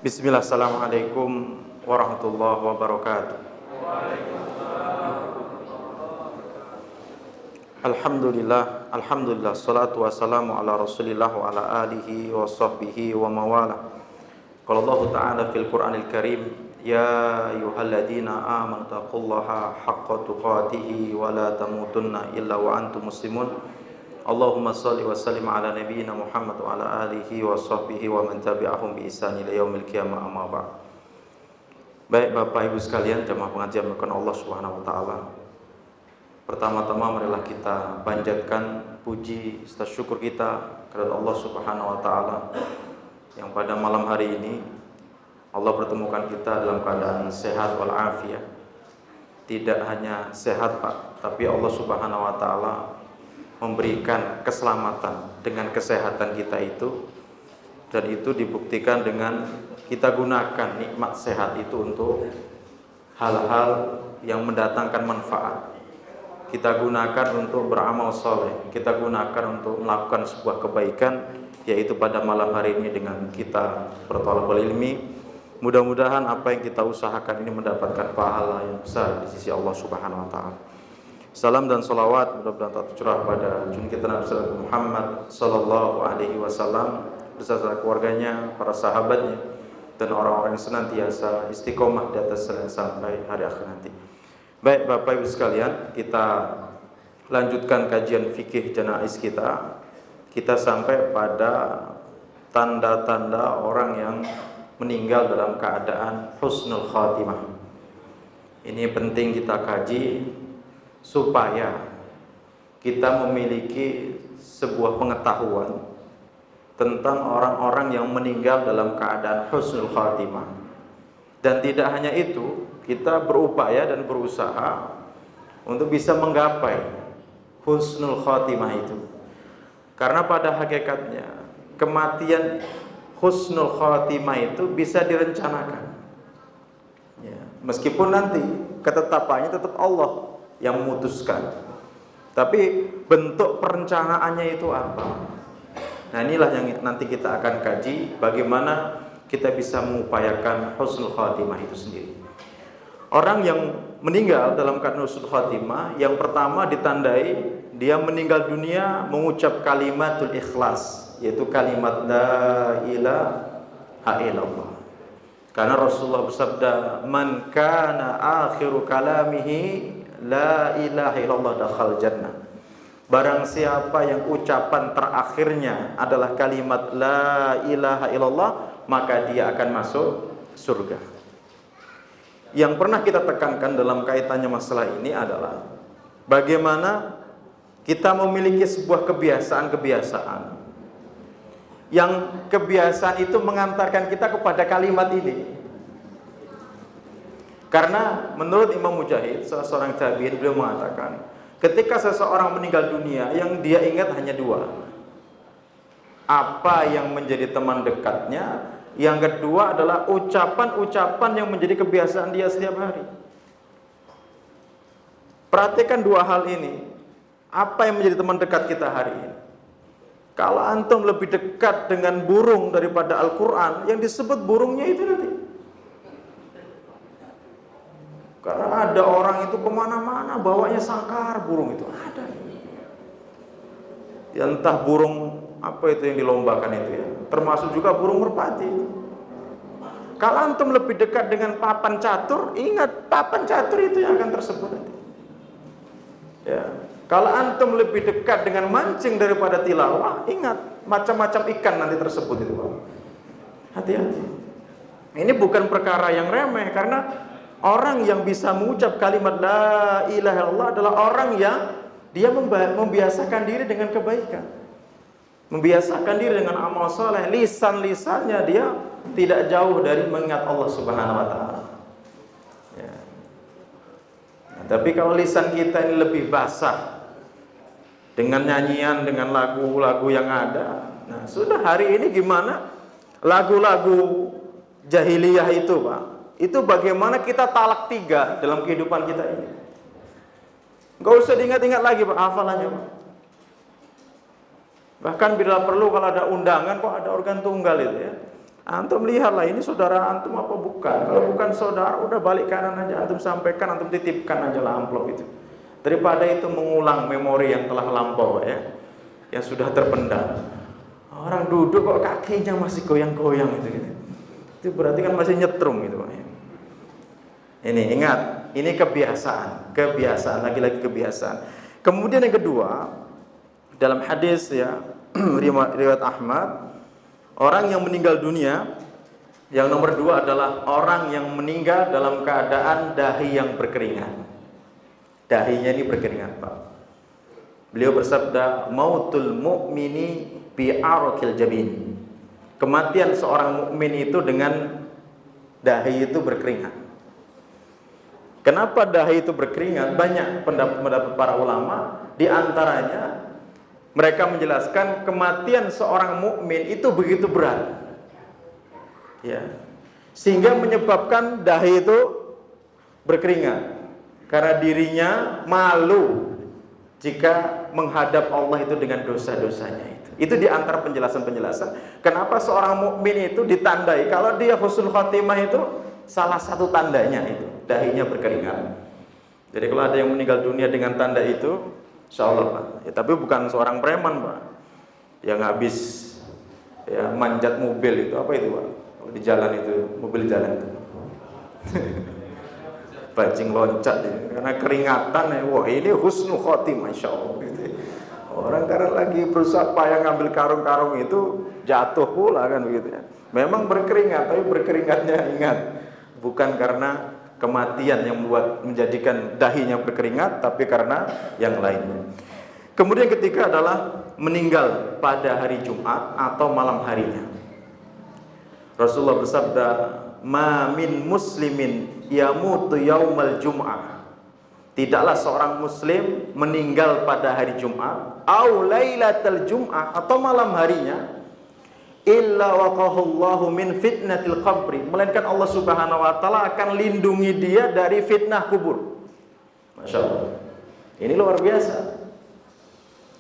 Bismillah, assalamualaikum warahmatullahi wabarakatuh. Alhamdulillah, salatu wassalamu ala rasulillah wa ala alihi wa sahbihi wa mawala. Qala Allah Ta'ala fil Qur'anil Karim, ya ayyuhalladzina amanu taqullaha haqqa tuqatih wa la tamutunna illa wa antum muslimun. Allahumma salli wa sallim ala nabiyyina Muhammad wa ala alihi wa sahbihi wa man tabi'ahum bi ihsan ila yaumil qiyamah, amma ba'd. Baik Bapak Ibu sekalian, jemaah pengajian melakukan Allah Subhanahu wa taala. Pertama-tama marilah kita panjatkan puji serta syukur kita kepada Allah Subhanahu wa taala yang pada malam hari ini Allah pertemukan kita dalam keadaan sehat wal afiat. Tidak hanya sehat Pak, tapi Allah Subhanahu wa taala memberikan keselamatan dengan kesehatan kita itu, dan itu dibuktikan dengan kita gunakan nikmat sehat itu untuk hal-hal yang mendatangkan manfaat. Kita gunakan untuk beramal soleh, kita gunakan untuk melakukan sebuah kebaikan, yaitu pada malam hari ini dengan kita bertolabul ilmi. Mudah-mudahan apa yang kita usahakan ini mendapatkan pahala yang besar di sisi Allah Subhanahu wa taala. Salam dan salawat mudah-mudahan tercurah pada junjungan kita Nabi Muhammad sallallahu alaihi wasallam beserta keluarganya, para sahabatnya, dan orang-orang yang senantiasa istiqomah di atas jalan sampai hari akhir nanti. Baik Bapak Ibu sekalian, kita lanjutkan kajian fikih janaiz kita. Kita sampai pada tanda-tanda orang yang meninggal dalam keadaan husnul khatimah. Ini penting kita kaji supaya kita memiliki sebuah pengetahuan tentang orang-orang yang meninggal dalam keadaan husnul khatimah. Dan tidak hanya itu, kita berupaya dan berusaha untuk bisa menggapai husnul khatimah itu. Karena pada hakikatnya kematian husnul khatimah itu bisa direncanakan ya, meskipun nanti ketetapannya tetap Allah yang memutuskan, tapi bentuk perencanaannya itu apa? Nah, inilah yang nanti kita akan kaji, bagaimana kita bisa mengupayakan husnul khatimah itu sendiri. Orang yang meninggal dalam keadaan husnul khatimah, yang pertama ditandai dia meninggal dunia mengucap kalimatul ikhlas, yaitu kalimat la ilaha illallah. Karena Rasulullah bersabda, man kana akhiru kalamihi la ilaha illallah dakhal jannah. Barang siapa yang ucapan terakhirnya adalah kalimat la ilaha illallah, maka dia akan masuk surga. Yang pernah kita tekankan dalam kaitannya masalah ini adalah bagaimana kita memiliki sebuah kebiasaan-kebiasaan yang kebiasaan itu mengantarkan kita kepada kalimat ini. Karena menurut Imam Mujahid, salah seorang tabi'in, beliau mengatakan, ketika seseorang meninggal dunia, yang dia ingat hanya dua. Apa yang menjadi teman dekatnya, yang kedua adalah ucapan-ucapan yang menjadi kebiasaan dia setiap hari. Perhatikan dua hal ini. Apa yang menjadi teman dekat kita hari ini? Kalau antum lebih dekat dengan burung daripada Al-Quran, yang disebut burungnya itu nanti. Karena ada orang itu kemana-mana bawanya sangkar burung itu ada. Ya, entah burung apa itu yang dilombakan itu ya. Termasuk juga burung merpati. Kalau antum lebih dekat dengan papan catur, ingat papan catur itu yang akan tersebut nanti. Ya. Kalau antum lebih dekat dengan mancing daripada tilawah, ingat macam-macam ikan nanti tersebut itu. Hati-hati. Ini bukan perkara yang remeh, karena orang yang bisa mengucap kalimat la ilaha illallah adalah orang yang dia membiasakan diri dengan kebaikan, membiasakan diri dengan amal soleh. Lisan-lisannya dia tidak jauh dari mengingat Allah Subhanahu wa taala ya. Nah, tapi kalau lisan kita ini lebih basah dengan nyanyian, dengan lagu-lagu yang ada, nah sudah hari ini gimana lagu-lagu jahiliyah itu Pak, itu bagaimana kita talak 3 dalam kehidupan kita ini. Gak usah diingat-ingat lagi Pak hafalannya Pak. Bahkan bila perlu kalau ada undangan kok ada organ tunggal itu ya. Antum lihatlah ini saudara antum apa bukan. Kalau bukan saudara, udah balik kanan aja, antum sampaikan, antum titipkan aja lah amplop itu. Daripada itu mengulang memori yang telah lampau ya, yang sudah terpendam. Orang duduk kok kakinya masih goyang-goyang gitu. Itu berarti kan masih nyetrum gitu Pak. Ini ingat, ini kebiasaan, lagi-lagi kebiasaan. Kemudian yang kedua, dalam hadis ya riwayat Ahmad, orang yang meninggal dunia, yang nomor dua adalah orang yang meninggal dalam keadaan dahi yang berkeringat. Dahinya ini berkeringat Pak. Beliau bersabda, mautul mu'mini bi'arqil jabin. Kematian seorang mukmin itu dengan dahi itu berkeringat. Kenapa dahi itu berkeringat? Banyak pendapat para ulama, di antaranya mereka menjelaskan kematian seorang mukmin itu begitu berat. Ya. Sehingga menyebabkan dahi itu berkeringat karena dirinya malu jika menghadap Allah itu dengan dosa-dosanya itu. Itu di antara penjelasan-penjelasan kenapa seorang mukmin itu ditandai kalau dia husnul khotimah itu salah satu tandanya itu dahinya berkeringat. Jadi kalau ada yang meninggal dunia dengan tanda itu, insyaallah Pak. Ya, tapi bukan seorang preman Pak, yang habis ya manjat mobil itu apa itu Pak? Di jalan itu, mobil jalan itu. Bajing loncat ini karena keringatan ya. Wah ini husnul khotimah insyaallah gitu. Orang karena lagi berusaha payah ngambil karung-karung itu jatuh pula kan begitu ya. Memang berkeringat, tapi berkeringatnya ingat bukan karena kematian yang membuat menjadikan dahinya berkeringat, tapi karena yang lainnya. Kemudian ketiga adalah meninggal pada hari Jumat atau malam harinya. Rasulullah bersabda, "Ma min muslimin yamutu yaumal jum'ah." Tidaklah seorang muslim meninggal pada hari Jumat, au lailatul jum'ah atau malam harinya, illa waqahullahu min fitnatil qabri, melainkan Allah Subhanahu wa taala akan lindungi dia dari fitnah kubur. Masya Allah. Ini luar biasa.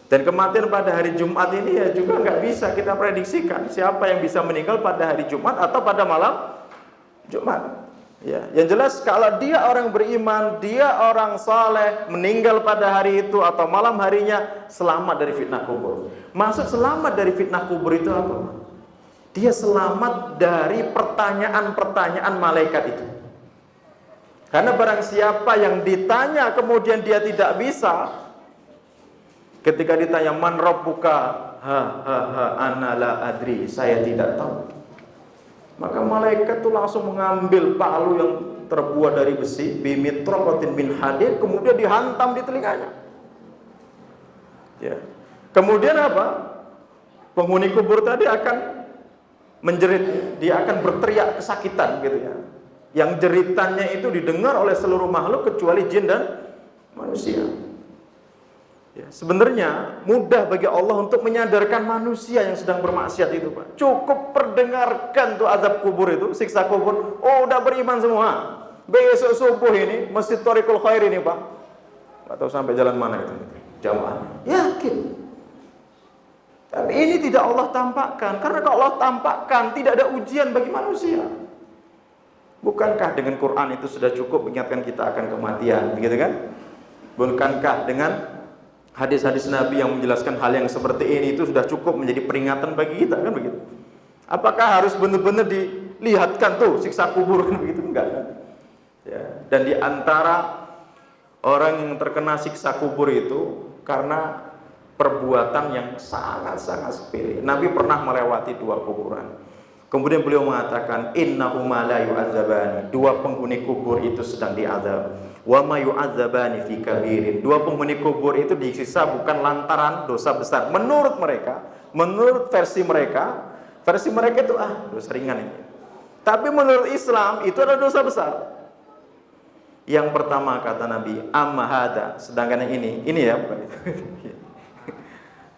Dan kematian pada hari Jumat ini ya juga nggak bisa kita prediksikan siapa yang bisa meninggal pada hari Jumat atau pada malam Jumat. Ya, yang jelas kalau dia orang beriman, dia orang saleh, meninggal pada hari itu atau malam harinya, selamat dari fitnah kubur. Maksud selamat dari fitnah kubur itu apa? Dia selamat dari pertanyaan-pertanyaan malaikat itu. Karena barang siapa yang ditanya kemudian dia tidak bisa, ketika ditanya man rabbuka, ana la adri, saya tidak tahu. Maka malaikat itu langsung mengambil palu yang terbuat dari besi, bimitrokotin bin hadid, kemudian dihantam di telinganya. Ya. Kemudian apa? Penghuni kubur tadi akan menjerit, dia akan berteriak kesakitan gitu ya. Yang jeritannya itu didengar oleh seluruh makhluk kecuali jin dan manusia. Ya, sebenarnya mudah bagi Allah untuk menyadarkan manusia yang sedang bermaksiat itu Pak. Cukup perdengarkan tuh azab kubur itu, siksa kubur. Oh udah beriman semua. Besok subuh ini Masjid Thoriqul Khair ini Pak. Gak tahu sampai jalan mana itu jamaah. Yakin. Tapi ini tidak Allah tampakkan. Karena kalau Allah tampakkan tidak ada ujian bagi manusia. Bukankah dengan Quran itu sudah cukup mengingatkan kita akan kematian, begitu kan? Bukankah dengan hadis-hadis Nabi yang menjelaskan hal yang seperti ini itu sudah cukup menjadi peringatan bagi kita kan begitu? Apakah harus benar-benar dilihatkan tuh siksa kubur kan begitu? Enggak kan? Ya. Dan di antara orang yang terkena siksa kubur itu karena perbuatan yang sangat-sangat sepele. Nabi pernah melewati 2 kuburan. Kemudian beliau mengatakan innahuma la yu'adzabani. 2 penghuni kubur itu sedang diazab. Wa ma yu'adzabani fi kabirin. 2 penghuni kubur itu disiksa bukan lantaran dosa besar. Menurut mereka, menurut versi mereka itu dosa ringan ini. Tapi menurut Islam itu adalah dosa besar. Yang pertama kata Nabi, amma hada, sedangkan yang ini ya bukan itu.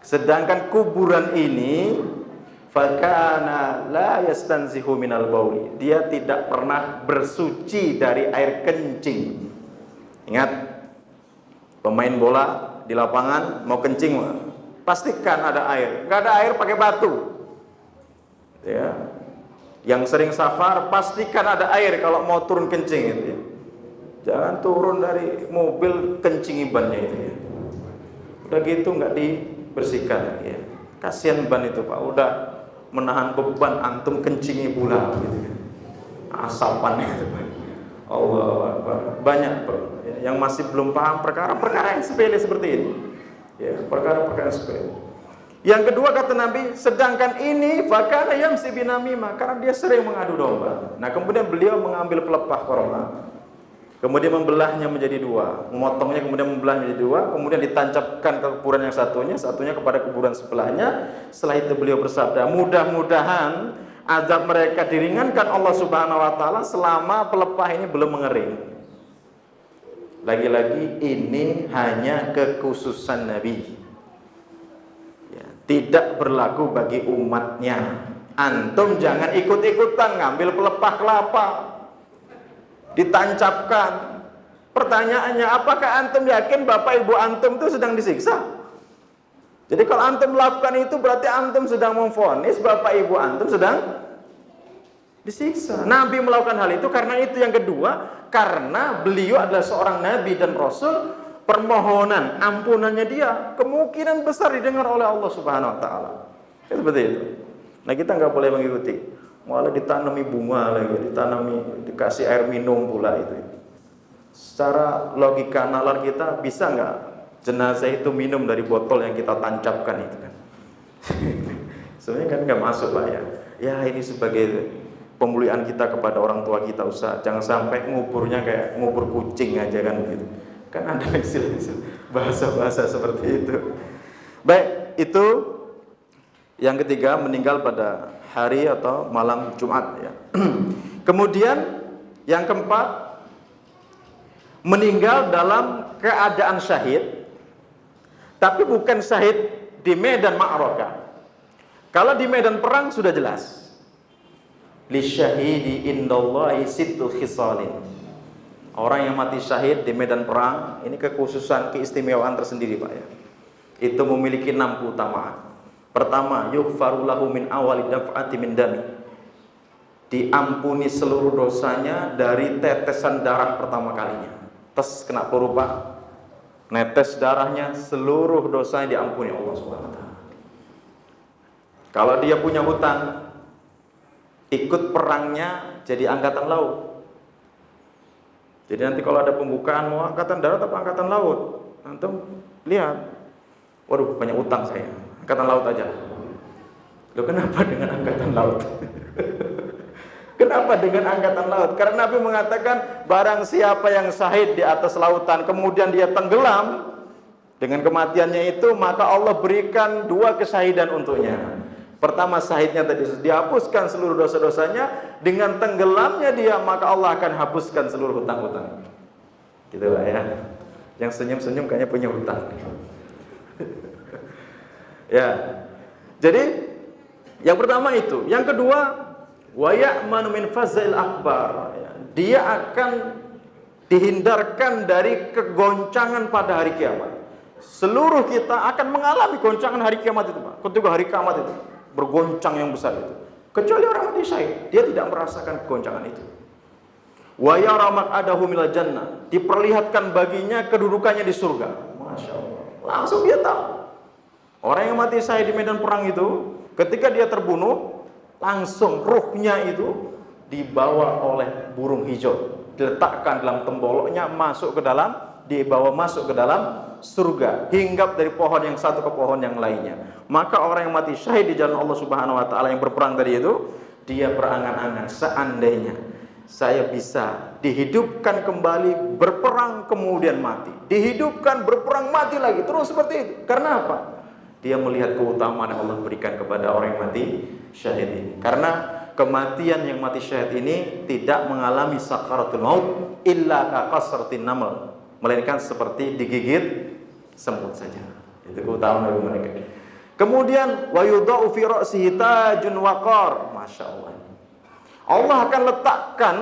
Sedangkan kuburan ini fakana la yastanzihu minal bauli. Dia tidak pernah bersuci dari air kencing. Ingat, pemain bola di lapangan mau kencing, pastikan ada air. Enggak ada air pakai batu. Ya. Yang sering safar, pastikan ada air kalau mau turun kencing itu ya. Jangan turun dari mobil kencing bannya itu ya. Udah gitu nggak dibersihkan ya. Kasihan ban itu Pak, udah menahan beban antum kencingi pula gitu ya. Asapan itu Pak. Allah Akbar. Banyak Pak ya, yang masih belum paham perkara-perkara yang sepele seperti ini. Ya, perkara-perkara sepele. Yang kedua kata Nabi, sedangkan ini fakana yamsi binamimah, karena dia sering mengadu domba. Nah, kemudian beliau mengambil pelepah korma, kemudian membelahnya menjadi dua, memotongnya kemudian membelahnya menjadi dua, kemudian ditancapkan ke kuburan yang satunya kepada kuburan sebelahnya. Setelah itu beliau bersabda, mudah-mudahan azab mereka diringankan Allah Subhanahu wa taala selama pelepah ini belum mengering. Lagi-lagi ini hanya kekhususan Nabi. Ya, tidak berlaku bagi umatnya. Antum jangan ikut-ikutan ngambil pelepah kelapa ditancapkan. Pertanyaannya, apakah antum yakin bapak ibu antum itu sedang disiksa? Jadi kalau antum melakukan itu berarti antum sedang memvonis bapak ibu antum sedang disiksa. Nabi melakukan hal itu karena itu. Yang kedua, karena beliau adalah seorang nabi dan rasul, permohonan ampunannya dia kemungkinan besar didengar oleh Allah Subhanahu wa taala. Seperti itu. Nah, kita nggak boleh mengikuti. Malah ditanami bunga lagi, dikasih air minum pula itu. Secara logika nalar kita, bisa nggak jenazah itu minum dari botol yang kita tancapkan itu kan? Sebenarnya kan nggak masuk Pak ya. Ya ini sebagai pemulihan kita kepada orang tua kita, Ustaz. Jangan sampai nguburnya kayak ngubur kucing aja kan begitu. Kan ada istilah bahasa-bahasa seperti itu. Baik, itu yang ketiga, meninggal pada hari atau malam Jumat ya. Kemudian yang keempat, meninggal dalam keadaan syahid, tapi bukan syahid di medan ma'rakah. Kalau di medan perang sudah jelas. Lisyahidi indallahi sittu khisalin. Orang yang mati syahid di medan perang, ini kekhususan, keistimewaan tersendiri Pak ya. Itu memiliki 6 keutamaan. Pertama, yughfaru lahu min awali daf'ati min dami. Diampuni seluruh dosanya dari tetesan darah pertama kalinya. Tes kena peluru Pak, netes darahnya, seluruh dosanya diampuni Allah Subhanahu wa taala. Kalau dia punya hutang, ikut perangnya jadi angkatan laut. Jadi nanti kalau ada pembukaan mau angkatan darat apa angkatan laut, antum lihat, waduh banyak utang saya, angkatan laut aja. Loh kenapa dengan angkatan laut? Kenapa dengan angkatan laut? Karena Nabi mengatakan barang siapa yang syahid di atas lautan kemudian dia tenggelam dengan kematiannya itu, maka Allah berikan 2 kesyahidan untuknya. Pertama, syahidnya tadi dihapuskan seluruh dosa-dosanya, dengan tenggelamnya dia maka Allah akan hapuskan seluruh hutang-hutang. Gitu lah ya. Yang senyum-senyum kayaknya punya hutang. Ya. Jadi yang pertama itu, yang kedua, wa ya'manu min fazail akbar. Dia akan dihindarkan dari kegoncangan pada hari kiamat. Seluruh kita akan mengalami goncangan hari kiamat itu, Pak. Ketika hari kiamat itu bergoncang yang besar itu. Kecuali orang mati syahid, dia tidak merasakan kegoncangan itu. Wa yara maq'adahu minal jannah. Diperlihatkan baginya kedudukannya di surga. Masya Allah. Langsung dia tahu. Orang yang mati syahid di medan perang itu, ketika dia terbunuh, langsung ruhnya itu dibawa oleh burung hijau, diletakkan dalam temboloknya, dibawa masuk ke dalam surga, hinggap dari pohon yang satu ke pohon yang lainnya. Maka orang yang mati syahid di jalan Allah Subhanahu wa taala yang berperang tadi itu, dia berangan-angan, seandainya saya bisa dihidupkan kembali, berperang kemudian mati, dihidupkan, berperang, mati lagi, terus seperti itu. Karena apa? Dia melihat keutamaan yang Allah berikan kepada orang yang mati syahid ini. Karena kematian yang mati syahid ini tidak mengalami sakaratul maut illa kaqasratin namal, melainkan seperti digigit semut saja. Itu keutamaan bagi mereka. Kemudian wa yudha'u fi ra'sihi tajun waqar. Masya Allah. Allah akan letakkan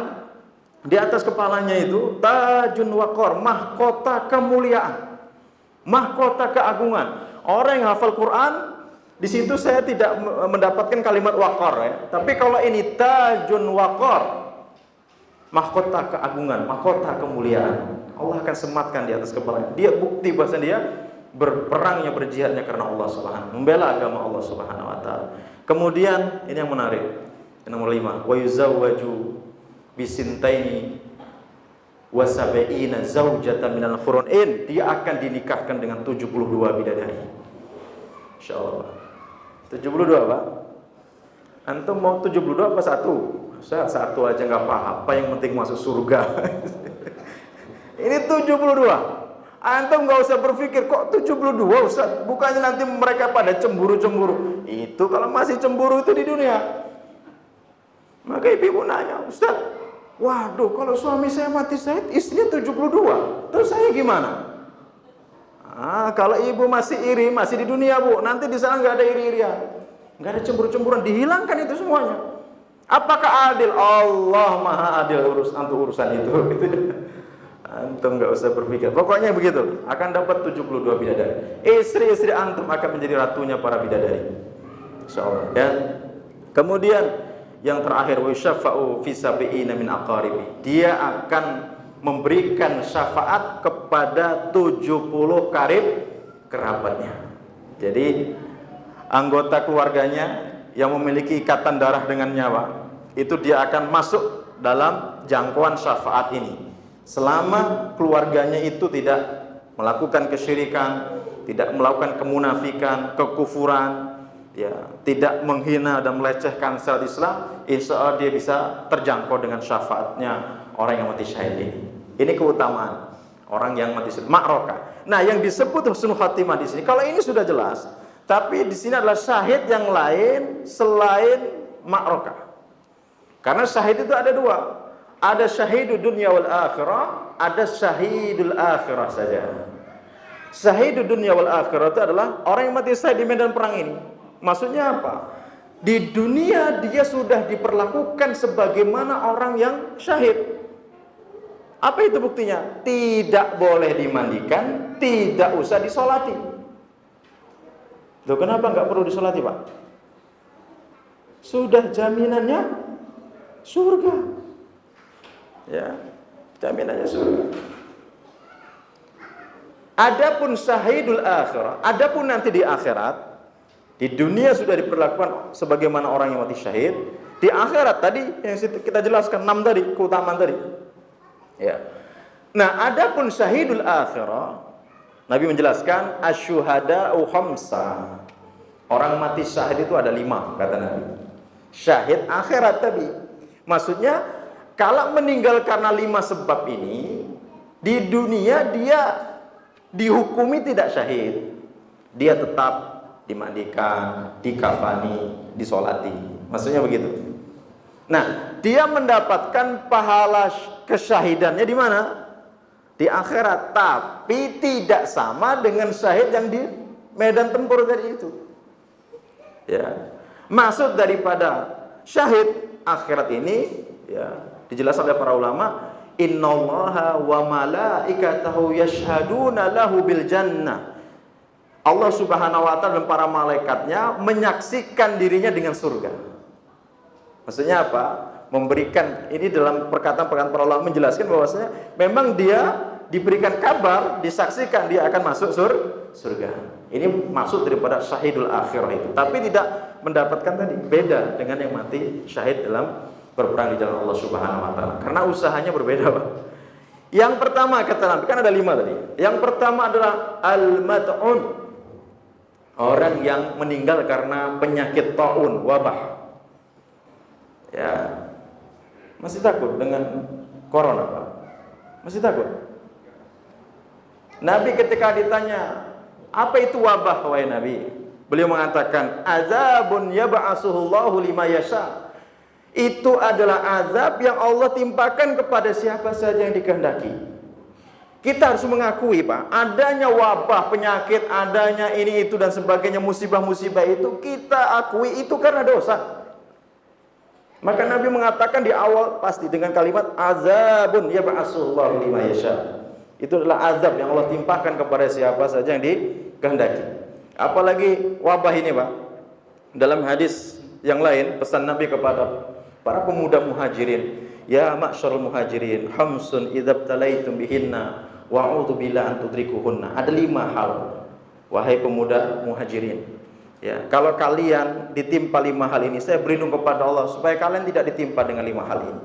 di atas kepalanya itu tajun waqar, mahkota kemuliaan, mahkota keagungan. Orang yang hafal Quran Di situ saya tidak mendapatkan kalimat waqar ya. Tapi kalau ini tajun waqar, mahkota keagungan, mahkota kemuliaan, Allah akan sematkan di atas kepala. Dia bukti bahwa dia berperangnya, berjihadnya karena Allah Subhanahu, membela agama Allah Subhanahu wa taala. Kemudian ini yang menarik. Yang nomor 5, wa yuzawwaju bisintaini wa sab'ina zaujatan minal khurun. Dia akan dinikahkan dengan 72 bidadari. Insyaallah. 72 Pak. Antum mau 72 apa satu? Saya satu aja nggak apa-apa, yang penting masuk surga. Ini 72. Antum nggak usah berpikir kok 72 Ustaz, bukannya nanti mereka pada cemburu-cemburu. Itu kalau masih cemburu itu di dunia. Maka ibu nanya, Ustaz, waduh kalau suami saya mati syahid, istrinya 72, terus saya gimana? Kalau ibu masih iri, masih di dunia Bu, nanti di sana nggak ada iri-irian, nggak ada cemburu-cemburuan, dihilangkan itu semuanya. Apakah adil? Allah maha adil urusan itu. Antum nggak usah berpikir. Pokoknya begitu, akan dapat 72 bidadari. Istri-istri antum akan menjadi ratunya para bidadari. Insyaallah. Ya. Kemudian yang terakhir, wa syafa'u fi sab'ina min aqaribi. Dia akan memberikan syafaat kepada 70 karib kerabatnya. Jadi anggota keluarganya yang memiliki ikatan darah dengan nyawa, itu dia akan masuk dalam jangkauan syafaat ini selama keluarganya itu tidak melakukan kesyirikan, tidak melakukan kemunafikan, kekufuran, ya, tidak menghina dan melecehkan syariat Islam. Insya Allah dia bisa terjangkau dengan syafaatnya orang yang mati syahid ini. Ini keutamaan orang yang mati syahid, ma'rokah. Nah, yang disebut husnul khatimah di sini, kalau ini sudah jelas, tapi di sini adalah syahid yang lain selain ma'rokah. Karena syahid itu ada dua, ada syahidul dunya wal akhirah, ada syahidul akhirah saja. Syahidul dunya wal akhirah itu adalah orang yang mati syahid di medan perang ini. Maksudnya apa? Di dunia dia sudah diperlakukan sebagaimana orang yang syahid. Apa itu buktinya? Tidak boleh dimandikan, tidak usah disolati. Loh, kenapa nggak perlu disolati Pak? Sudah jaminannya surga. Ya, jaminannya surga. Adapun syahidul akhirah, adapun nanti di akhirat, di dunia sudah diperlakukan sebagaimana orang yang mati syahid. Di akhirat tadi yang kita jelaskan 6 tadi, keutamaan tadi. Ya. Nah, adapun syahidul akhirah, Nabi menjelaskan asyuhada'u khamsa. Orang mati syahid itu ada 5, kata Nabi. Syahid akhirat tadi. Maksudnya kalau meninggal karena 5 sebab ini, di dunia dia dihukumi tidak syahid. Dia tetap dimandikan, dikafani, disolati. Maksudnya begitu. Nah, dia mendapatkan pahala kesyahidannya di mana? Di akhirat, tapi tidak sama dengan syahid yang di medan tempur tadi itu. Ya. Maksud daripada syahid akhirat ini, ya, dijelaskan oleh para ulama, innallaha wa malaikatahu yashhaduna lahu bil jannah. Allah Subhanahu wa taala dan para malaikatnya menyaksikan dirinya dengan surga. Maksudnya apa? Memberikan, ini dalam perkataan-perkataan para ulama menjelaskan bahwasanya memang dia diberikan kabar, disaksikan dia akan masuk surga. Ini maksud daripada syahidul akhirah itu. Tapi tidak mendapatkan tadi, beda dengan yang mati syahid dalam berperang di jalan Allah Subhanahu wa taala. Karena usahanya berbeda, Pak. Yang pertama kata Nabi, kan ada 5 tadi. Yang pertama adalah al-mat'un. Orang yang meninggal karena penyakit taun, wabah. Ya, masih takut dengan corona Pak? Masih takut? Nabi ketika ditanya, apa itu wabah wahai Nabi? Beliau mengatakan, azabun yab'asuhullahu lima yasha. Itu adalah azab yang Allah timpakan kepada siapa saja yang dikehendaki. Kita harus mengakui Pak, adanya wabah, penyakit, adanya ini itu dan sebagainya, musibah-musibah itu kita akui itu karena dosa. Maka Nabi mengatakan di awal pasti dengan kalimat azabun yab'asuhullahu lima yasha. Itu adalah azab yang Allah timpakan kepada siapa saja yang dikehendaki. Apalagi wabah ini Pak, Dalam hadis yang lain, pesan Nabi kepada para pemuda muhajirin, ya ma'syarul muhajirin, khamsun idzabtalaitum bihinna wa'udzu billahi an tudrikuhunna. Ada 5 hal, wahai pemuda muhajirin. Ya, kalau kalian ditimpa 5 hal ini, saya berlindung kepada Allah supaya kalian tidak ditimpa dengan 5 hal ini.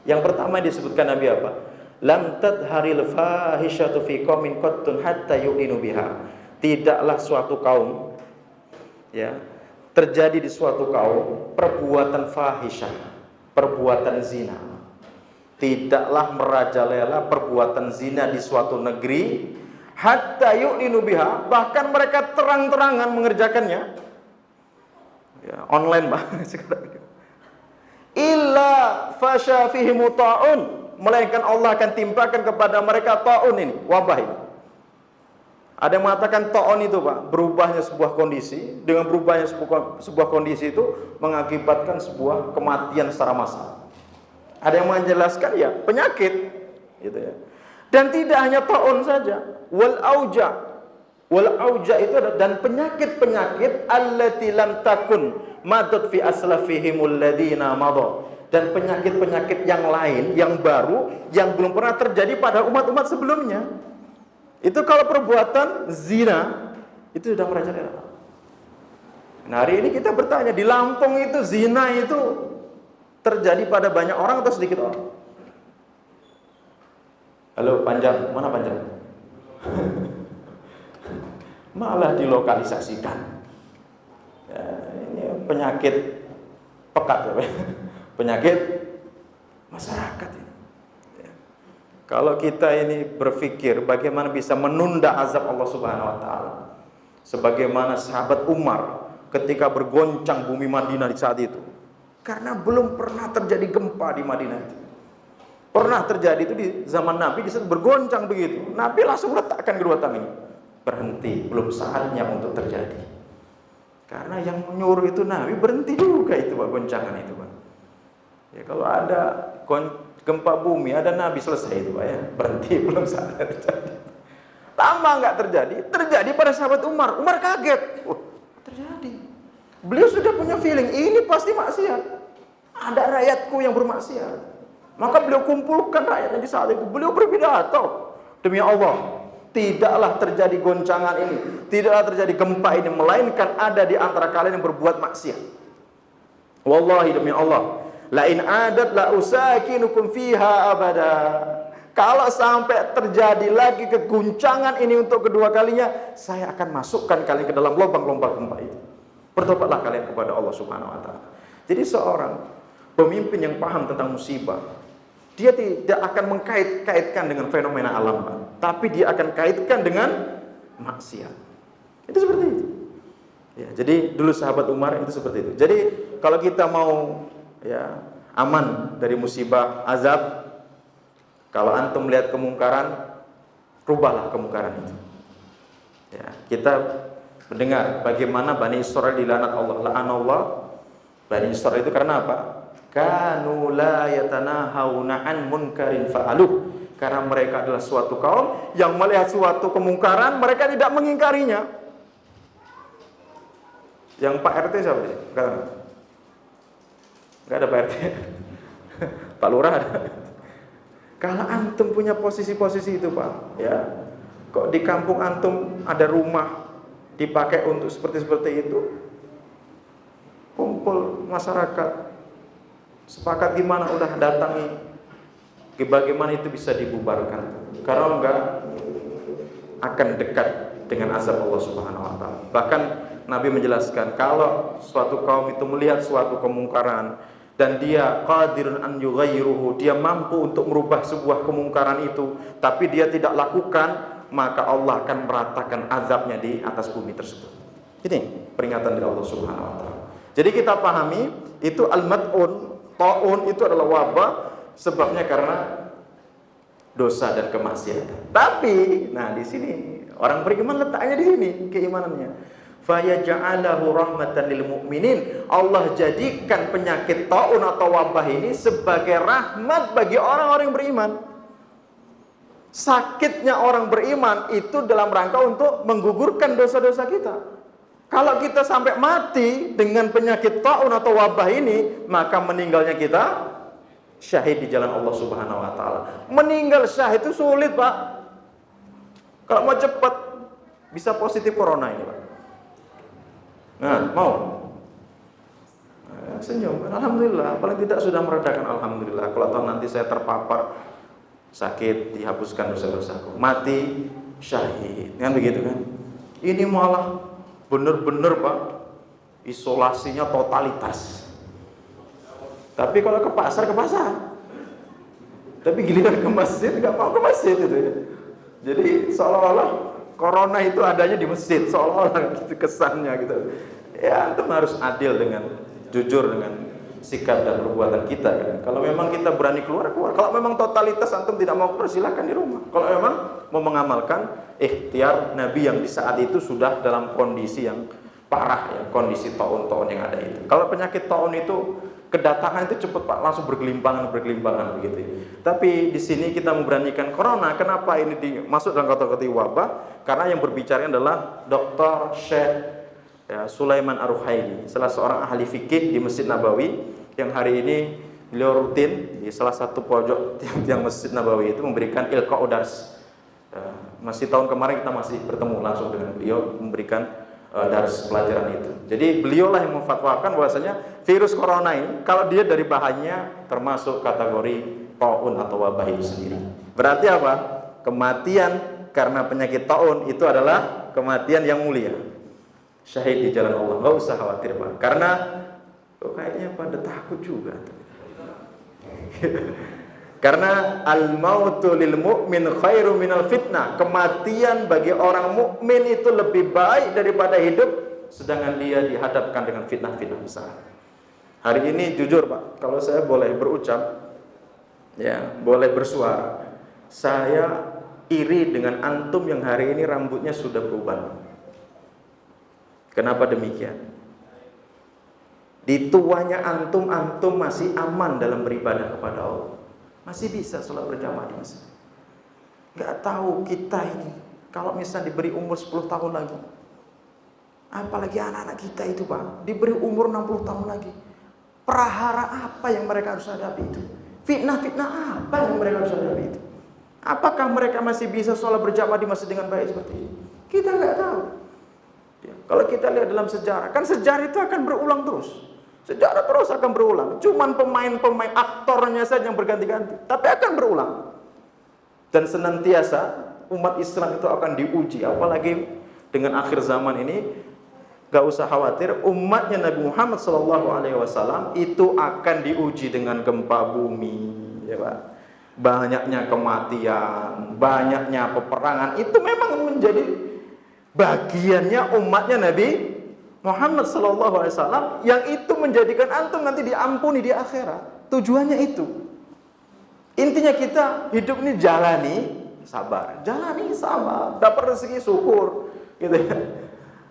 Yang pertama yang disebutkan Nabi apa? Lam tadharil fahishatu fi qaumin qattun hatta yu'linu biha. Tidaklah suatu kaum, ya, terjadi di suatu kaum perbuatan fahisyah, perbuatan zina. Tidaklah merajalela perbuatan zina di suatu negeri hatta yu'linu biha, bahkan mereka terang-terangan mengerjakannya. Ya, online Pak sekarang. Illa fasha fihim ta'un, melainkan Allah akan timpakan kepada mereka ta'un ini, wabah ini. Ada yang mengatakan ta'un itu Pak, berubahnya sebuah kondisi, dengan berubahnya sebuah kondisi itu mengakibatkan sebuah kematian secara massal. Ada yang menjelaskan ya penyakit gitu ya. Dan tidak hanya ta'un saja, wal auja itu ada, dan penyakit-penyakit allati lam takun madat fi aslafihimul ladina madha, dan penyakit-penyakit yang lain yang baru yang belum pernah terjadi pada umat-umat sebelumnya. Itu kalau perbuatan zina itu sudah merajalela. Nah, hari ini kita bertanya, di Lampung itu zina itu terjadi pada banyak orang atau sedikit orang? Halo Panjang, mana Panjang? Malah dilokalisasikan. Ya, ini penyakit pekat ya, penyakit masyarakat ini. Ya. Kalau kita ini berpikir bagaimana bisa menunda azab Allah Subhanahu wa taala, sebagaimana sahabat Umar ketika bergoncang bumi Madinah di saat itu, karena belum pernah terjadi gempa di Madinah itu. Pernah terjadi itu di zaman Nabi, di saat bergoncang begitu, Nabi langsung letakkan kedua tangannya, berhenti, belum saatnya untuk terjadi. Karena yang menyuruh itu Nabi, berhenti juga itu Pak, goncangan itu Pak. Ya, kalau ada gempa bumi, ada Nabi, selesai itu Pak ya, berhenti, belum saatnya terjadi. Lama nggak terjadi, terjadi pada sahabat Umar. Umar kaget, terjadi. Beliau sudah punya feeling, ini pasti maksiat. Ada rakyatku yang bermaksiat. Maka beliau kumpulkan rakyatnya di saat itu. Beliau berpidato, demi Allah, tidaklah terjadi goncangan ini, tidaklah terjadi gempa ini, melainkan ada di antara kalian yang berbuat maksiat. Wallahi, demi Allah, la in adat la usakinukum fiha abada. Kalau sampai terjadi lagi keguncangan ini untuk kedua kalinya, saya akan masukkan kalian ke dalam lubang-lubang gempa itu. Bertobatlah kalian kepada Allah Subhanahu wa taala. Jadi seorang pemimpin yang paham tentang musibah, dia tidak akan mengkait-kaitkan dengan fenomena alam, tapi dia akan kaitkan dengan maksiat. Itu seperti itu. Ya, jadi dulu sahabat Umar itu seperti itu. Jadi kalau kita mau ya aman dari musibah, azab, kalau antum melihat kemungkaran, rubahlah kemungkaran itu. Ya, kita mendengar bagaimana Bani Israil dilaknat Allah, la'anallah Bani Israil itu karena apa? Kanu la yatanahawna an munkarin fa'aluh. Karena mereka adalah suatu kaum yang melihat suatu kemungkaran, mereka tidak mengingkarinya. Yang Pak RT siapa sih? Enggak ada Pak RT. Pak Lurah ada. Kalau antum punya posisi-posisi itu Pak, ya, kok di kampung antum ada rumah dipakai untuk seperti itu, kumpul masyarakat, sepakat gimana, udah datangi, bagaimana itu bisa dibubarkan. Kalau enggak, akan dekat dengan azab Allah Subhanahu wa taala. Bahkan Nabi menjelaskan, kalau suatu kaum itu melihat suatu kemungkaran dan dia qadirun an yughayyiruhu, dia mampu untuk merubah sebuah kemungkaran itu, tapi dia tidak lakukan, maka Allah akan meratakan azabnya di atas bumi tersebut. Ini peringatan dari Allah Subhanahu wa taala. Jadi kita pahami itu al-mad'un, ta'un itu adalah wabah, sebabnya karena dosa dan kemaksiatan. Tapi, nah di sini orang beriman letaknya di sini keimanannya. Fayaj'alahu rahmatan lil mu'minin. Allah jadikan penyakit ta'un atau wabah ini sebagai rahmat bagi orang-orang yang beriman. Sakitnya orang beriman itu dalam rangka untuk menggugurkan dosa-dosa kita. Kalau kita sampai mati dengan penyakit taun atau wabah ini, maka meninggalnya kita syahid di jalan Allah Subhanahu wa taala. Meninggal syahid itu sulit, Pak. Kalau mau cepat bisa positif corona ini, Pak. Nah, mau? Senyum, alhamdulillah. Paling tidak sudah meredakan, alhamdulillah. Kalau tahu nanti saya terpapar sakit, dihapuskan dosa-dosaku, mati syahid, kan begitu kan? Ini malah bener-bener, Pak, isolasinya totalitas. Tapi kalau ke pasar, ke pasar. Tapi giliran ke masjid, nggak mau ke masjid itu ya. Jadi seolah-olah corona itu adanya di masjid, seolah-olah gitu kesannya gitu. Ya, antum harus adil dengan jujur dengan sikap dan perbuatan kita kan. Kalau memang kita berani keluar, keluar. Kalau memang totalitas antum tidak mau keluar, silakan di rumah. Kalau memang mau mengamalkan ikhtiar Nabi yang di saat itu sudah dalam kondisi yang parah ya, kondisi taun-taun yang ada itu. Kalau penyakit taun itu kedatangan itu cepat, Pak, langsung bergelimpangan begitu. Tapi di sini kita memberanikan corona. Kenapa ini masuk dalam kategori wabah? Karena yang berbicara adalah Dr. Syekh ya, Sulaiman Ar-Ruhaili, salah seorang ahli fikih di Masjid Nabawi, yang hari ini beliau rutin di salah satu pojok tiang Masjid Nabawi itu memberikan ilqa'u dars. Masih tahun kemarin kita masih bertemu langsung dengan beliau memberikan dars pelajaran itu. Jadi beliaulah yang memfatwakan bahwasanya virus corona ini kalau dia dari bahannya termasuk kategori taun atau wabah itu sendiri. Berarti apa? Kematian karena penyakit taun itu adalah kematian yang mulia. Syahid di jalan Allah, nggak usah khawatir, Pak. Karena kayaknya pada takut juga. Karena al-mautu lil mu'min khairu minal fitnah. Kematian bagi orang mukmin itu lebih baik daripada hidup sedangkan dia dihadapkan dengan fitnah-fitnah besar. Hari ini jujur, Pak, kalau saya boleh berucap, ya, boleh bersuara, saya iri dengan antum yang hari ini rambutnya sudah berubah. Kenapa demikian? Di tuanya antum masih aman dalam beribadah kepada Allah. Masih bisa sholat berjamaah di masjid. Gak tahu kita ini kalau misalnya diberi umur 10 tahun lagi, apalagi anak-anak kita itu, Pak, diberi umur 60 tahun lagi, prahara apa yang mereka harus hadapi itu? Fitnah-fitnah apa yang mereka harus hadapi itu? Apakah mereka masih bisa sholat berjamaah di masjid dengan baik seperti ini? Kita nggak tahu ya, kalau kita lihat dalam sejarah, kan sejarah itu akan berulang terus. Sejarah terus akan berulang. Cuman pemain-pemain aktornya saja yang berganti-ganti, tapi akan berulang. Dan senantiasa umat Islam itu akan diuji. Apalagi dengan akhir zaman ini, gak usah khawatir, umatnya Nabi Muhammad SAW itu akan diuji dengan gempa bumi, ya Pak. Banyaknya kematian, banyaknya peperangan. Itu memang menjadi bagiannya umatnya Nabi Muhammad SAW, yang itu menjadikan antum nanti diampuni di akhirat. Tujuannya itu. Intinya kita hidup ini jalani sabar, dapat rezeki syukur, gitu ya.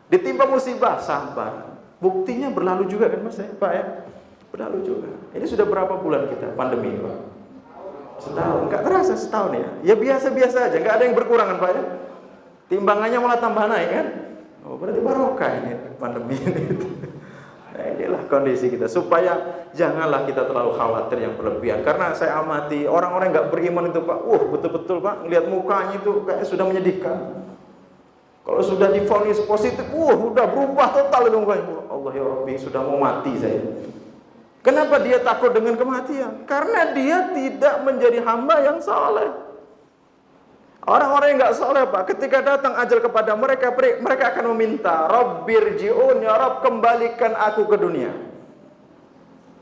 Ditimpa musibah sabar. Buktinya berlalu juga kan, Mas ya, Pak ya? Berlalu juga. Ini sudah berapa bulan kita pandemi, Pak? Setahun, nggak terasa setahun ya? Ya biasa-biasa aja, nggak ada yang berkurang kan, Pak ya? Timbangannya malah tambah naik kan? Oh, berarti barokah ini pandemi ini. Nah, inilah kondisi kita, supaya janganlah kita terlalu khawatir yang berlebihan. Karena saya amati orang-orang nggak beriman itu, Pak, betul-betul, Pak, ngelihat mukanya itu kayak sudah menyedihkan. Kalau sudah divonis positif, udah berubah total itu mukanya. Allah ya Rabbi, sudah mau mati saya. Kenapa dia takut dengan kematian? Karena dia tidak menjadi hamba yang saleh. Orang-orang yang nggak saleh, Pak, ketika datang ajal kepada mereka, mereka akan meminta, Rabbirji'un, ya Rabb, kembalikan aku ke dunia.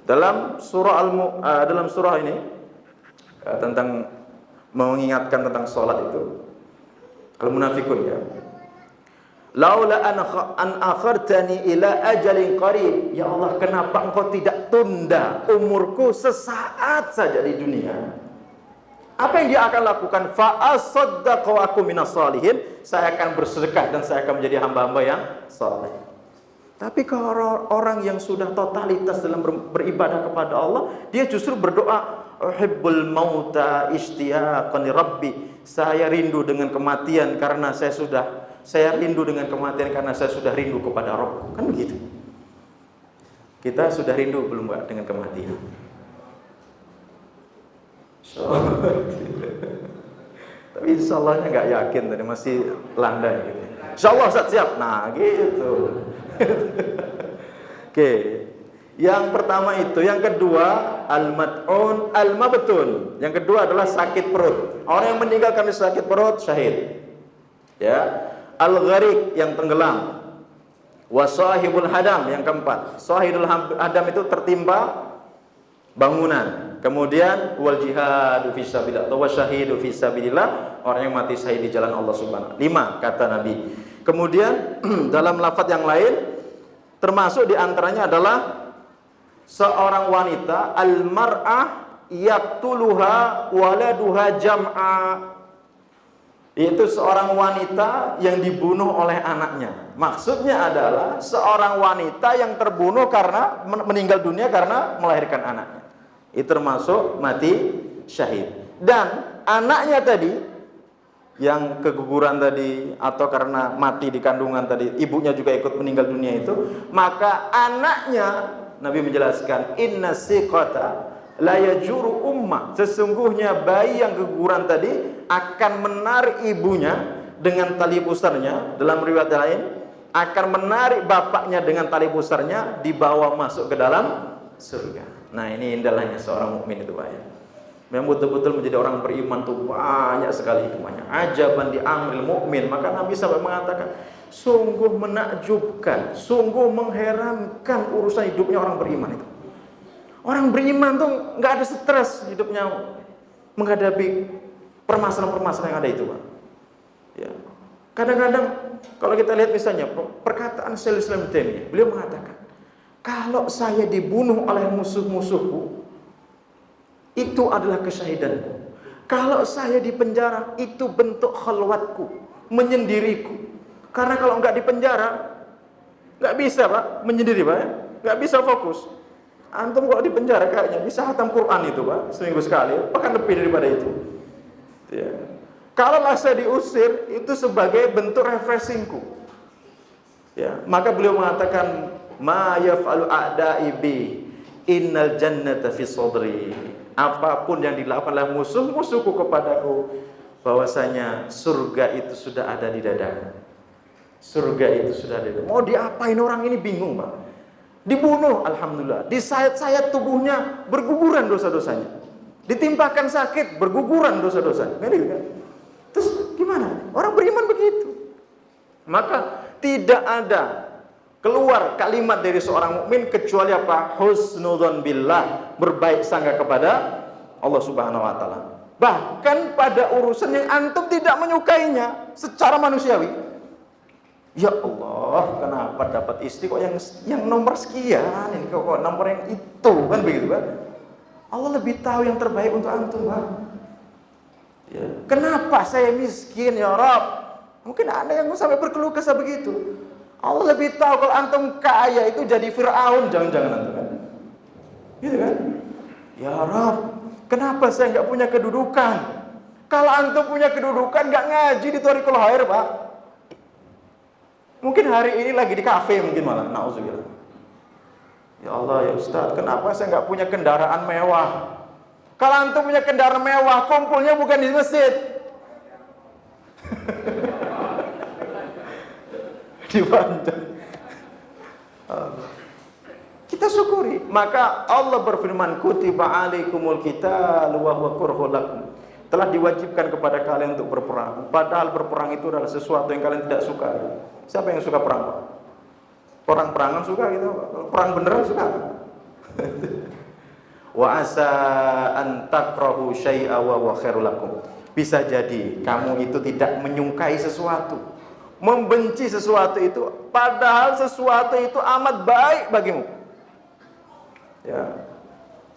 Dalam surah ini tentang mengingatkan tentang sholat itu, Al-Munafikun ya. Laula an akhartani ila ajalin qarib. Ya Allah, kenapa engkau tidak tunda umurku sesaat saja di dunia? Apa yang dia akan lakukan? Fa'asaddaqu aku minas shalihin. Saya akan bersedekah dan saya akan menjadi hamba-hamba yang saleh. Tapi kalau orang yang sudah totalitas dalam beribadah kepada Allah, dia justru berdoa, uhibbul mauta ishtiyaqan li rabbi. Saya rindu dengan kematian karena saya sudah saya rindu dengan kematian karena saya sudah rindu kepada Rabb. Kan begitu. Kita sudah rindu belum Pak dengan kematian? Tapi insya Allahnya nggak yakin tadi, masih landai gitu. Insya Allah Ustaz siap. Nah gitu. Oke. Yang pertama itu, yang kedua al-mat'un al-mabtun. Yang kedua adalah sakit perut. Orang yang meninggal karena sakit perut syahid. Ya. Al-gharik yang tenggelam. Wa sahibul hadam yang keempat. Sahibul hadam itu tertimpa bangunan. Kemudian wal jihadu fisabilillah atau wasyahidu fisabilillah, orang yang mati syahid di jalan Allah Subhanahu. 5 kata Nabi. Kemudian dalam lafaz yang lain termasuk diantaranya adalah seorang wanita al-mar'ah yaqtuluha waladuha jam'a. Itu seorang wanita yang dibunuh oleh anaknya. Maksudnya adalah seorang wanita yang terbunuh karena meninggal dunia karena melahirkan anaknya. Itu termasuk mati syahid. Dan anaknya tadi yang keguguran tadi atau karena mati di kandungan tadi, ibunya juga ikut meninggal dunia itu, maka anaknya, Nabi menjelaskan, inna siqata la yajuru umma, sesungguhnya bayi yang keguguran tadi akan menarik ibunya dengan tali pusarnya, dalam riwayat lain akan menarik bapaknya dengan tali pusarnya, dibawa masuk ke dalam surga. Nah ini indahnya seorang mukmin itu Pak ya. Memang betul-betul menjadi orang beriman tuh banyak sekali hikmahnya. Ajaban di amril mukmin. Maka Nabi sampai mengatakan, sungguh menakjubkan, sungguh mengherankan urusan hidupnya orang beriman itu. Orang beriman tuh nggak ada stres hidupnya menghadapi permasalahan-permasalahan yang ada itu Pak. Ya. Kadang-kadang kalau kita lihat misalnya perkataan Syaikhul Islam Ibnu Taimiyah, beliau mengatakan, kalau saya dibunuh oleh musuh-musuhku, itu adalah kesyahidanku. Kalau saya di penjara, itu bentuk khalwatku, menyendiriku. Karena kalau nggak di penjara, nggak bisa Pak, menyendiri Pak, nggak bisa fokus. Antum kalau di penjara kayaknya bisa khatam Quran itu Pak, seminggu sekali, bahkan lebih daripada itu. Ya. Kalau saya diusir, itu sebagai bentuk refreshingku. Ya, maka beliau mengatakan, ma yaf'alu a'da'i bi, innal jannata fi sadri. Apapun yang dilakukan oleh musuh-musuhku kepadaku, bahwasanya surga itu sudah ada di dadaku. Surga itu sudah ada di dadaku. Mau diapain orang ini bingung Pak. Dibunuh, alhamdulillah. Disayat-sayat tubuhnya, berguguran dosa-dosanya. Ditimpakan sakit, berguguran dosa-dosanya. Kan? Terus gimana? Orang beriman begitu. Maka tidak ada keluar kalimat dari seorang mukmin kecuali apa? Husnudzon billah, berbaik sangka kepada Allah Subhanahu wa taala. Bahkan pada urusan yang antum tidak menyukainya secara manusiawi. Ya Allah, kenapa dapat istri kok yang nomor sekian, ini kok nomor yang itu, kan begitu Pak? Allah lebih tahu yang terbaik untuk antum Pak. Ya. Kenapa saya miskin ya Rabb? Mungkin ada yang sampai berkeluh kesah begitu. Allah lebih tahu kalau antum kaya itu jadi Fir'aun, jangan-jangan antum kan? Gitu kan? Ya Rabb, kenapa saya nggak punya kedudukan? Kalau antum punya kedudukan nggak ngaji di Thariqul Khair Pak. Mungkin hari ini lagi di kafe mungkin malah, na'udzubillah. Ya Allah ya Ustaz, kenapa saya nggak punya kendaraan mewah? Kalau antum punya kendaraan mewah, kumpulnya bukan di masjid. Dibanjir. Kita syukuri. Maka Allah berfirman, kutiba alaikumul qitalu wa huwa kurhul lakum. Telah diwajibkan kepada kalian untuk berperang. Padahal berperang itu adalah sesuatu yang kalian tidak suka. Siapa yang suka perang? Perang-perangan suka gitu. Perang beneran suka. Wa asa an takrahu syai'a wa huwa khairul lakum. Bisa jadi kamu itu tidak menyukai sesuatu, membenci sesuatu itu, padahal sesuatu itu amat baik bagimu. Ya,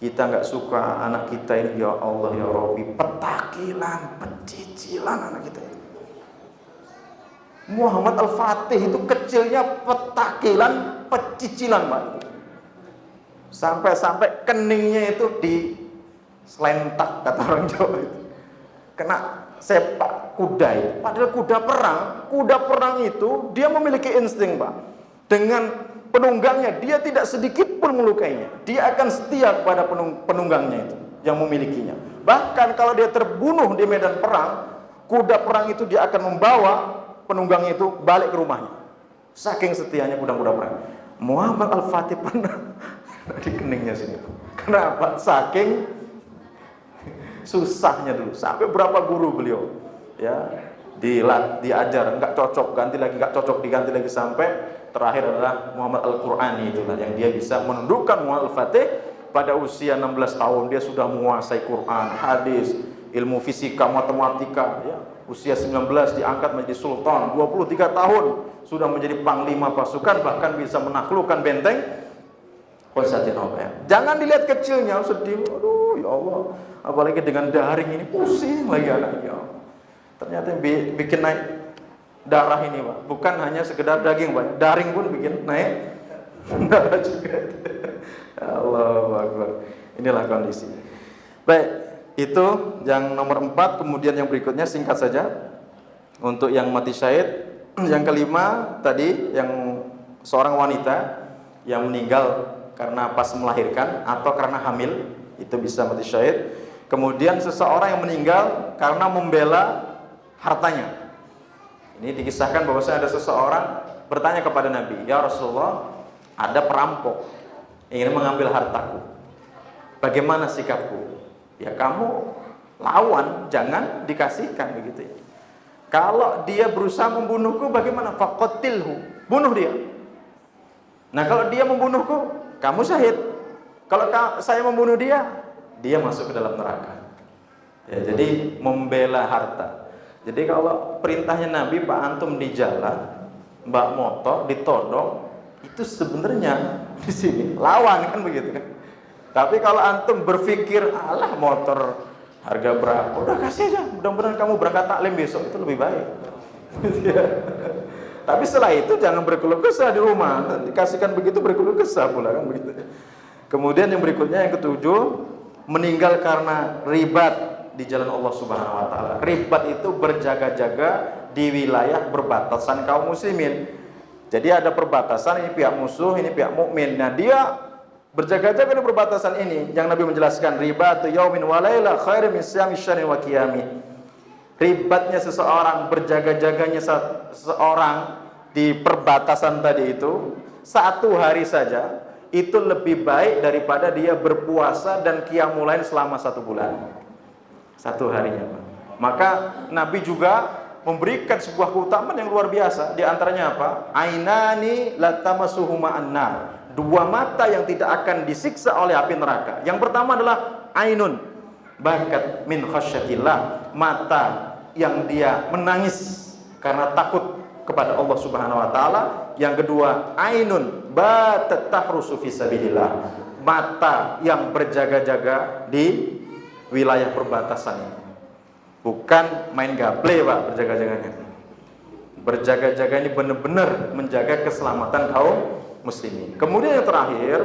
kita nggak suka anak kita ini, ya Allah ya Rabbi, petakilan, pecicilan anak kita ini. Muhammad Al-Fatih itu kecilnya petakilan, pecicilan Pak. Sampai keningnya itu di selentak kata orang Jawa itu. Kena sepak kuda itu. Padahal kuda perang itu dia memiliki insting, Pak. Dengan penunggangnya dia tidak sedikit pun melukainya. Dia akan setia kepada penunggangnya itu yang memilikinya. Bahkan kalau dia terbunuh di medan perang, kuda perang itu dia akan membawa penunggangnya itu balik ke rumahnya. Saking setianya kuda-kuda perang. Muhammad Al-Fatih pernah di keningnya sini. Kenapa? Saking susahnya dulu. Sampai berapa guru beliau ya diajar, enggak cocok, ganti lagi, enggak cocok, diganti lagi, sampai terakhir adalah Muhammad Al-Qurani, itulah yang dia bisa menundukkan Muhammad Al-Fatih. Pada usia 16 tahun dia sudah menguasai Quran, hadis, ilmu fisika, matematika ya. Usia 19 diangkat menjadi sultan, 23 tahun sudah menjadi panglima pasukan, bahkan bisa menaklukkan benteng Konstantinopel. Jangan dilihat kecilnya, sedih, aduh ya Allah, apalagi dengan daring ini pusing lagi anaknya. Ternyata yang bikin naik darah ini, Pak, bukan hanya sekedar daging, Pak, daring pun bikin naik darah juga. Allahu Akbar. Inilah kondisi. Baik, itu yang nomor 4. Kemudian yang berikutnya singkat saja untuk yang mati syahid. Yang kelima tadi, yang seorang wanita yang meninggal karena pas melahirkan atau karena hamil, itu bisa mati syahid. Kemudian seseorang yang meninggal karena membela hartanya. Ini dikisahkan bahwasanya ada seseorang bertanya kepada Nabi, "Ya Rasulullah, ada perampok ingin mengambil hartaku. Bagaimana sikapku?" Ya kamu lawan, jangan dikasihkan begitu ya. Kalau dia berusaha membunuhku, bagaimana? Faqatilhu, bunuh dia. Nah kalau dia membunuhku, kamu syahid. Kalau saya membunuh dia, dia masuk ke dalam neraka. Ya, jadi membela harta. Jadi kalau perintahnya Nabi, Pak, antum di jalan, mbak motor ditodong, itu sebenarnya di sini lawan, kan begitu kan? Tapi kalau antum berpikir, alah motor harga berapa, udah kasih aja, mudah-mudahan kamu berangkat taklim besok, itu lebih baik. Tapi setelah itu jangan berkeluh kesah di rumah, dikasihkan begitu berkeluh kesah pula, kan begitu. Kemudian yang berikutnya, yang ketujuh, meninggal karena ribat di jalan Allah Subhanahu wa taala. Ribat itu berjaga-jaga di wilayah berbatasan kaum muslimin. Jadi ada perbatasan, ini pihak musuh, ini pihak mukmin. Nah, dia berjaga-jaga di perbatasan ini yang Nabi menjelaskan, ribatu yaumin wa laila khairum min siyami syahrin wa qiyami. Ribatnya seseorang, berjaga-jaganya seseorang di perbatasan tadi itu, satu hari saja itu lebih baik daripada dia berpuasa dan qiyamul lail selama 1 bulan. Satu harinya, Pak. Maka Nabi juga memberikan sebuah keutamaan yang luar biasa. Di antaranya apa? Ainani latamasuhuma annar. 2 mata yang tidak akan disiksa oleh api neraka. Yang pertama adalah ainun bakat min khasyatillah, mata yang dia menangis karena takut kepada Allah Subhanahu wa taala. Yang kedua, ainun batat tahrusu fisabilillah, mata yang berjaga-jaga di wilayah perbatasan ini. Bukan main gaple, Pak, berjaga-jaganya. Berjaga-jaga ini benar-benar menjaga keselamatan kaum muslimin. Kemudian yang terakhir,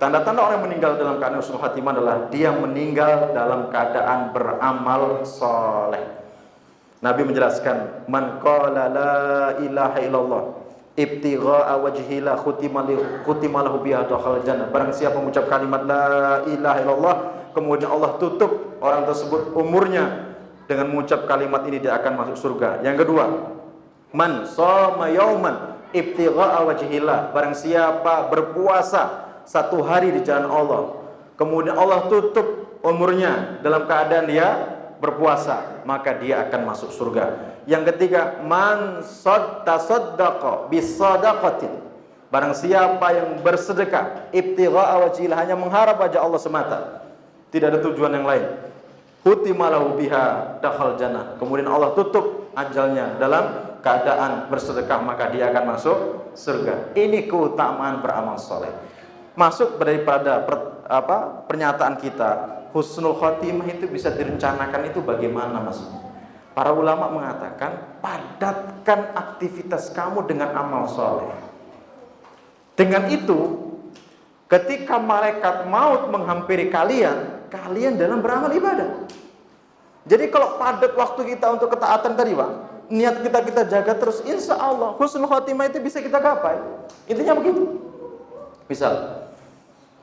tanda-tanda orang yang meninggal dalam keadaan husnul khatimah adalah dia meninggal dalam keadaan beramal soleh. Nabi menjelaskan, man qala la ilaha illallah ibtigha'a wajhillah khutimalahu biha dakhal jannah. Barang siapa mengucap kalimat la ilaha illallah, kemudian Allah tutup orang tersebut umurnya dengan mengucap kalimat ini, dia akan masuk surga. Yang kedua, man shoma yauman ibtigha'a wajhillah, barang siapa berpuasa 1 hari di jalan Allah, kemudian Allah tutup umurnya dalam keadaan dia berpuasa, maka dia akan masuk surga. Yang ketiga, man tasaddaqa bisadaqatin, barang siapa yang bersedekah ibtigha'a wajhillah, hanya mengharap wajah Allah semata, tidak ada tujuan yang lain, hutimalahu biha dakhal jannah, kemudian Allah tutup ajalnya dalam keadaan bersedekah, maka dia akan masuk surga. Ini keutamaan beramal soleh. Masuk daripada pernyataan kita, husnul khotimah itu bisa direncanakan, itu bagaimana maksudnya? Para ulama mengatakan, padatkan aktivitas kamu dengan amal soleh. Dengan itu, ketika malaikat maut menghampiri kalian, kalian dalam beramal ibadah. Jadi kalau padat waktu kita untuk ketaatan tadi Pak, niat kita jaga terus, insya Allah husnul khotimah itu bisa kita gapai. Intinya begitu. Misal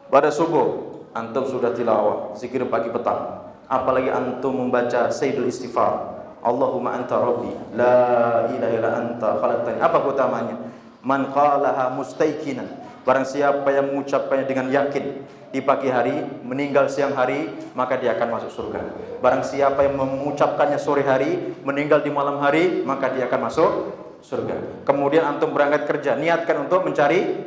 pada subuh antum sudah tilawah, zikir pagi petang, apalagi antum membaca Sayyidul Istighfar, Allahumma anta rabbi la ilaha illa anta khalaqtani. Apa utamanya? Man qalaha mustaiqinan. Barang siapa yang mengucapkannya dengan yakin di pagi hari, meninggal siang hari, maka dia akan masuk surga. Barang siapa yang mengucapkannya sore hari, meninggal di malam hari, maka dia akan masuk surga. Kemudian antum berangkat kerja, niatkan untuk mencari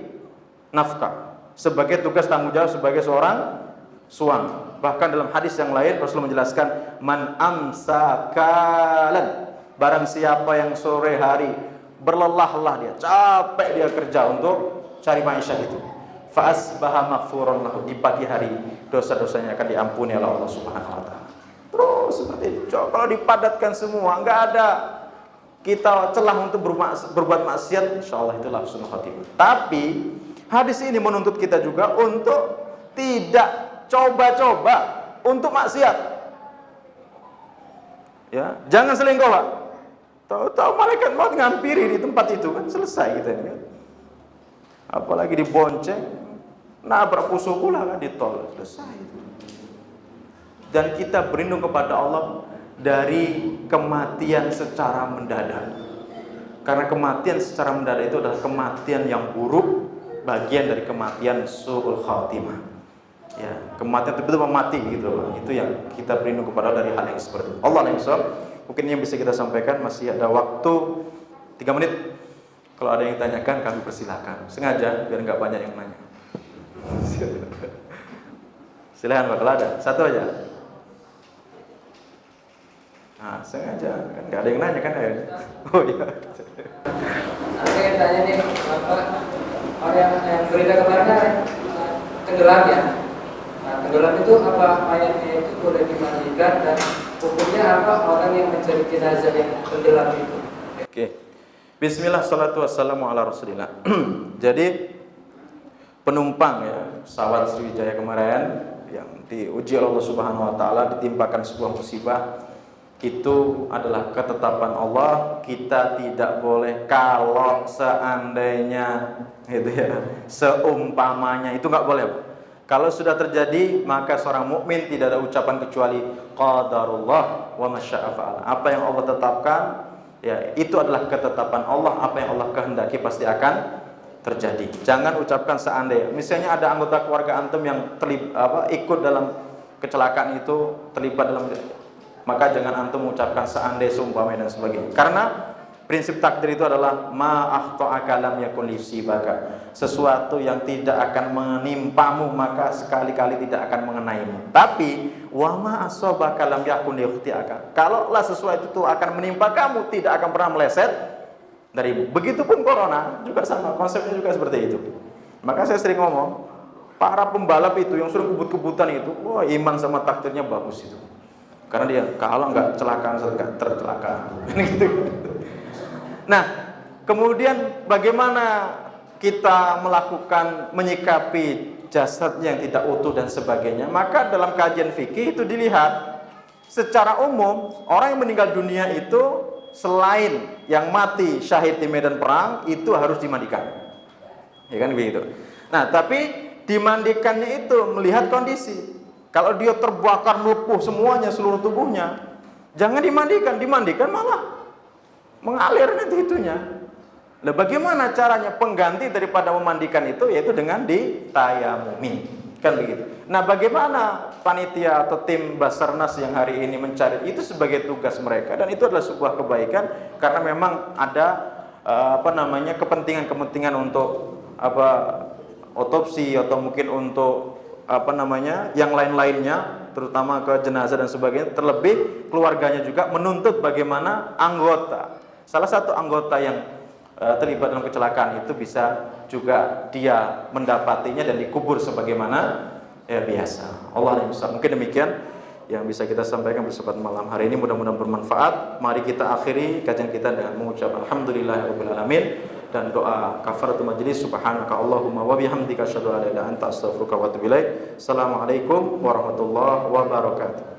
nafkah sebagai tugas tanggung jawab sebagai seorang suami. Bahkan dalam hadis yang lain Rasulullah menjelaskan, man amsakalan, barang siapa yang sore hari berlelah-lelah dia, capek dia kerja untuk cari maisha itu, fa asbaha maghfuran lahu, di pagi hari dosa-dosanya akan diampuni oleh Allah Subhanahu wa taala. Terus seperti itu. Kalau dipadatkan semua, enggak ada kita celah untuk berbuat maksiat, insyaallah itulah husnul khotimah. Tapi hadis ini menuntut kita juga untuk tidak coba-coba untuk maksiat. Ya, jangan selingkuh, Pak. Tahu-tahu malaikat maut ngampiri di tempat itu kan selesai kita ini kan. Apalagi dibonceng, nabrak musuh pula kan di tol, selesai. Dan kita berlindung kepada Allah dari kematian secara mendadak. Karena kematian secara mendadak itu adalah kematian yang buruk, bagian dari kematian su'ul khatimah. Ya, kematian betul-betul mati gitu loh. Itu yang kita berlindung kepada Allah dari hal yang seperti itu. Allah yang besar. Mungkin yang bisa kita sampaikan, masih ada waktu 3 menit. Kalau ada yang ditanyakan kami persilakan. Sengaja biar nggak banyak yang nanya. Silakan Pak, kalau ada satu aja. Nah, sengaja kan nggak ada yang nanya kan ya. Oh iya. Saya yang tanya nih, apa orang yang berita kemarin tenggelam ya. Nah, tenggelam itu apa mayatnya itu boleh dimandikan dan hukumnya apa orang yang mencari jenazah yang tenggelam itu? Oke. Bismillah, salatu wassalamu ala rasulillah. Jadi penumpang ya pesawat Sriwijaya kemarin yang diuji oleh Allah Subhanahu wa taala, ditimpakan sebuah musibah, itu adalah ketetapan Allah. Kita tidak boleh kalau seandainya gitu ya, seumpamanya, itu nggak boleh. Kalau sudah terjadi, maka seorang mukmin tidak ada ucapan kecuali qadarullah wa masya'a fa'ala. Apa yang Allah tetapkan, ya itu adalah ketetapan Allah. Apa yang Allah kehendaki pasti akan terjadi. Jangan ucapkan seandainya. Misalnya ada anggota keluarga antum yang ikut dalam kecelakaan itu, terlibat dalam, maka jangan antum mengucapkan seandainya, seumpamanya dan sebagainya. Karena prinsip takdir itu adalah ma akhta'aka lam yakun liyusibaka. Sesuatu yang tidak akan menimpamu maka sekali-kali tidak akan mengenaimu. Tapi wa ma asabaka lam yakun liyukhti'aka. Kalaulah sesuatu itu akan menimpa kamu, tidak akan pernah meleset darimu. Begitupun corona juga sama, konsepnya juga seperti itu. Maka saya sering ngomong, para pembalap itu yang sering kebut-kebutan itu, wah iman sama takdirnya bagus itu. Karena dia kalau nggak celakaan, nggak tercelakaan. Gitu. Nah, kemudian bagaimana kita melakukan menyikapi jasad yang tidak utuh dan sebagainya? Maka dalam kajian fikih itu dilihat secara umum orang yang meninggal dunia itu selain yang mati syahid di medan perang itu harus dimandikan, ya kan begitu. Nah, tapi dimandikannya itu melihat kondisi. Kalau dia terbakar melepuh semuanya seluruh tubuhnya, jangan dimandikan. Dimandikan malah mengalir nanti itunya. Nah, bagaimana caranya pengganti daripada memandikan itu? Yaitu dengan ditayamumi, kan begitu. Nah, bagaimana panitia atau tim Basarnas yang hari ini mencari itu sebagai tugas mereka, dan itu adalah sebuah kebaikan karena memang ada kepentingan untuk otopsi atau mungkin untuk yang lain-lainnya, terutama ke jenazah dan sebagainya. Terlebih keluarganya juga menuntut bagaimana salah satu anggota yang terlibat dalam kecelakaan itu bisa juga dia mendapatinya dan dikubur sebagaimana biasa. Allah yang besar. Mungkin demikian yang bisa kita sampaikan bersama malam hari ini, mudah-mudahan bermanfaat. Mari kita akhiri kajian kita dengan mengucap alhamdulillahirabbil alamin dan doa kafaratul majlis. Subhanaka Allahumma wa bihamdika asyhadu an la ilaha illa anta astaghfiruka wa atubu ilaik. Assalamualaikum warahmatullahi wabarakatuh.